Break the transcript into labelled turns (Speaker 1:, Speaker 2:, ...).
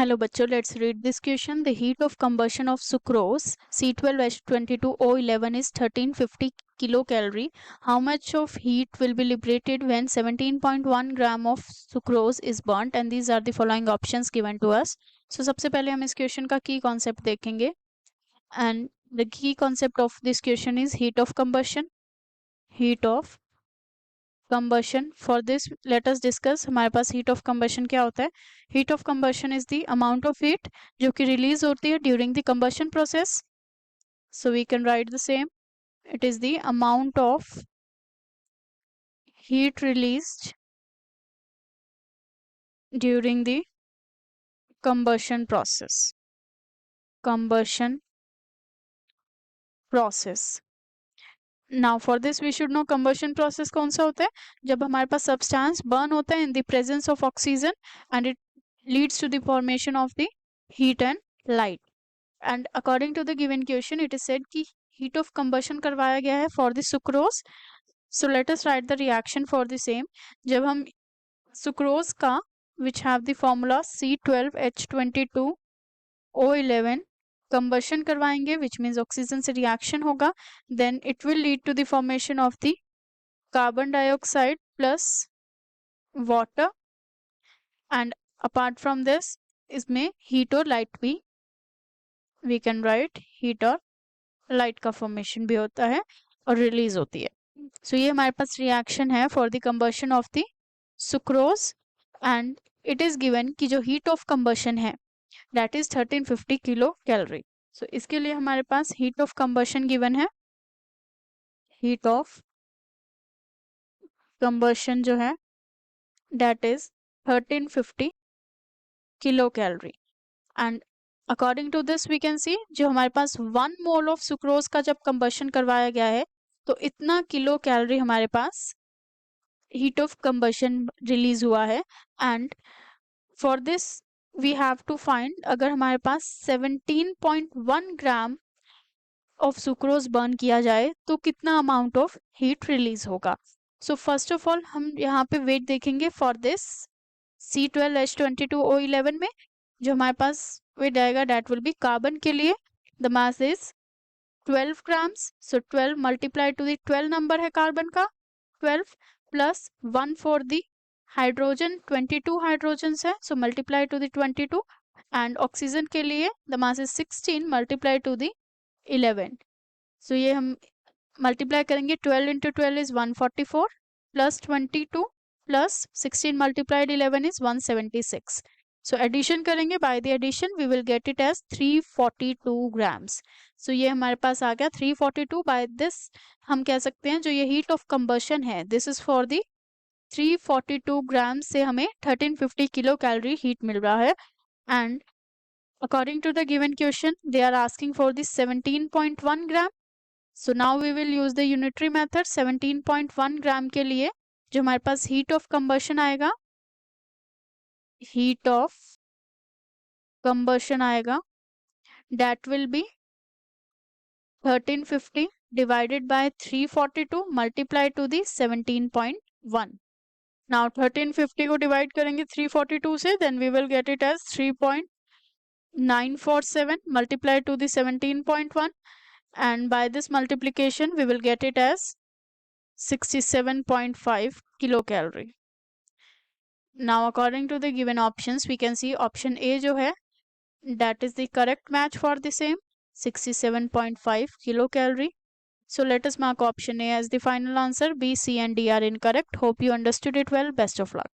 Speaker 1: Hello बच्चों, let's read this question. The heat of combustion of sucrose C12H22O11 is 1350 kilocalorie. How much of heat will be liberated when 17.1 gram of sucrose is burnt? And these are the following options given to us. So सबसे पहले हम इस question का की concept देखेंगे. And the key concept of this question is heat of combustion. Heat of combustion. For this let us discuss हमारे पास heat of combustion क्या होता है. Heat of combustion is the amount of heat जो कि release होती है during the combustion process. So we can write the same. It is the amount of heat released during the combustion process. Combustion process. Now for this we should know combustion process कौन सा होता है. जब हमारे पास substance burn होता है in the presence of oxygen and it leads to the formation of the heat and light. And according to the given question it is said कि heat of combustion करवाया गया है for the sucrose. So let us write the reaction for the same. जब हम sucrose का which have the formula C12H22O11 combustion करवाएंगे which means oxygen से reaction होगा, then it will lead to the formation of the carbon dioxide plus water, and apart from this इसमें heat और light भी we can write heat और light का formation भी होता है और release होती है. So ये हमारे पास reaction है for the combustion of the sucrose and it is given कि जो heat of combustion है that is 1350 kilocalorie. So इसके लिए हमारे पास heat of combustion given है. Heat of combustion जो है that is 1350 kilocalorie. And according to this we can see जो हमारे पास 1 mole of sucrose का जब combustion करवाया गया है तो इतना किलो कैलोरी हमारे पास heat of combustion release हुआ है. And for this we have to find अगर हमारे पास 17.1 ग्राम of sucrose burn किया जाए तो कितना amount of heat release होगा. So first of all हम यहाँ पे weight देखेंगे for this C12H22O11 में जो हमारे पास weight आएगा that will be carbon के लिए the mass is 12 grams. So 12 multiplied to the 12 number है carbon का 12 plus 1 for the hydrogen 22 hydrogens है so multiply to the 22 and oxygen के लिए the mass is 16 multiply to the 11. So ये हम multiply करेंगे 12 into 12 is 144 plus 22 plus 16 multiplied 11 is 176. So addition करेंगे by the addition we will get it as 342 grams. So ये हमारे पास आ गया 342. by this हम कह सकते हैं जो ये heat of combustion है this is for the 342 grams से हमें 1350 kilocalorie heat मिल रहा है. And according to the given question they are asking for the 17.1 gram. So now we will use the unitary method. 17.1 gram के लिए जो हमारे पास heat of combustion आएगा heat of combustion आएगा that will be 1350 divided by 342 multiplied to the 17.1. Now 1350 को divide करेंगे 342 से then we will get it as 3.947 multiplied to the 17.1 and by this multiplication we will get it as 67.5 kilocalorie. Now according to the given options we can see option A जो है that is the correct match for the same 67.5 kilocalorie. So let us mark option A as the final answer. B, C and D are incorrect. Hope you understood it well. Best of luck.